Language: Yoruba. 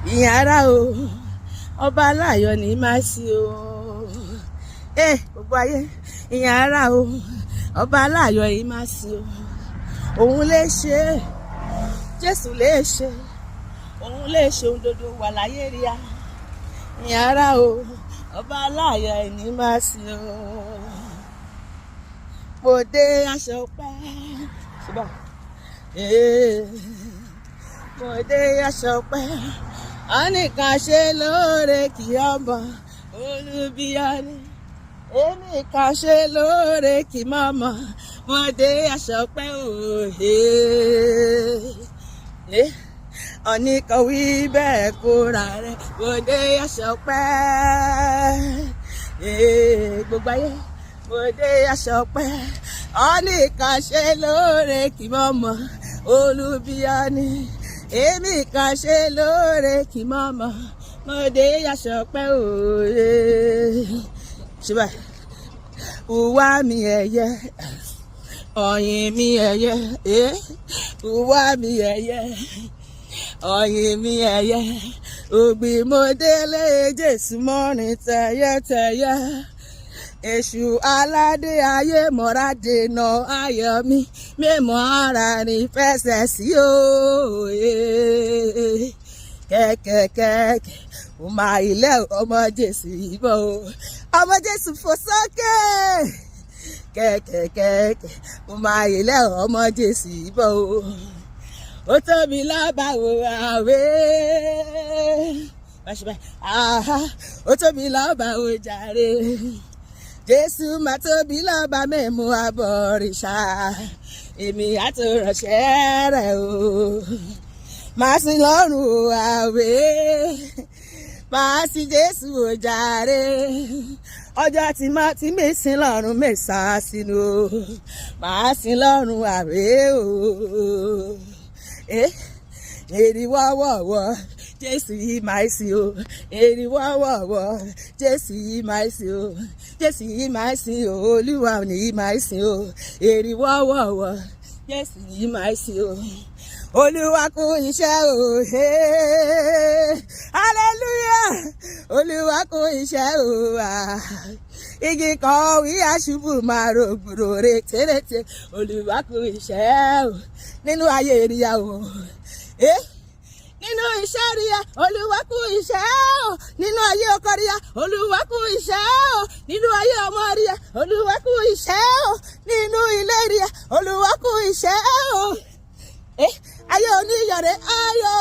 ìyìn ara o ọba aláyọ̀ ní máa sí o gbogbo ayé ìyìn ara o ọba aláyọ̀ yìí máa sí o òun lè ṣe Jésù lè ṣe òun lè ṣe ohun dodo wà láyé rí a ìyìn ara o ọba aláyọ̀ yìí ní máa sí o mo dé aṣọ pẹ́ ṣùgbọ́n mo dé aṣọ pẹ́ ọ̀nìkan ṣe lóore kì í ọmọ olùbíyọ́ni èmi kan ṣe lóore kì í mọ̀mọ́ mo dé aṣọ pẹ́ òhe ọ̀nìkan wí bẹ́ẹ̀ kóra rẹ̀ mo dé aṣọ pẹ́ gbogbo ayé mo dé aṣọ pẹ́ ọ̀nìkan ṣe lóore kì í mọ̀mọ́ olùbíyọ́ni èmi kan ṣe lóore kì í mọ̀mọ́ mo dé aṣọ pẹ́ òye ṣùgbọ́n ìwà mi ẹ̀yẹ ọ̀yìn mi ẹ̀yẹ ìwà mi ẹ̀yẹ ọ̀yìn mi ẹ̀yẹ ògbìn mo délé Jésù mọ́rin tẹ̀yẹ́tẹ̀yẹ́ èṣù aládé ayé mọ́ra dènà ayọ̀ mi mímọ́ ara ní fẹsẹ̀ sí òye kẹ́kẹ́kẹ́kẹ́ ó máa ilé ọmọ Jésù ìbọn o ọmọ Jésù fò sókè kẹ́kẹ́kẹ́kẹ́ ó máa ilé ọmọ Jésù ìbọn o ó tóbi lábàwò àwẹ̀ ó tóbi lábàwò jàre. Jésù máa tóbi lọ́ba mẹ́mu abọ̀rìṣà èmi àtòrànṣẹ́ rẹ̀ o máa sin lọ́rùn àwẹ̀ máa sin Jésù o jàre ọjọ́ tí mi sin lọ́rùn mẹ́sàn-án sínú máa sin lọ́rùn àwẹ̀ o èrì wọ́wọ́wọ́ Jésù yìí máa sí o èrì wọ́wọ́wọ́ Jésù yìí máa sí o Jésù yìí máa sí o Olúwa ni yìí máa sí o èrì wọ́wọ́wọ́ Jésù yìí máa sí o Olúwa kú iṣẹ́ o hallelujah Olúwa kú iṣẹ́ o igi kan wí aṣubú máa rògbòrò retérètè Olúwa kú iṣẹ́ o nínú ayé ríya o nínú iṣẹ́ ríya Olúwa kú iṣẹ́ o nínú ayé ọkọ ríya Olúwa kú iṣẹ́ o nínú ayé ọmọ ríya Olúwa kú iṣẹ́ o nínú ilé ríya Olúwa kú iṣẹ́ o ayé oníyọ̀rẹ́ ayọ̀.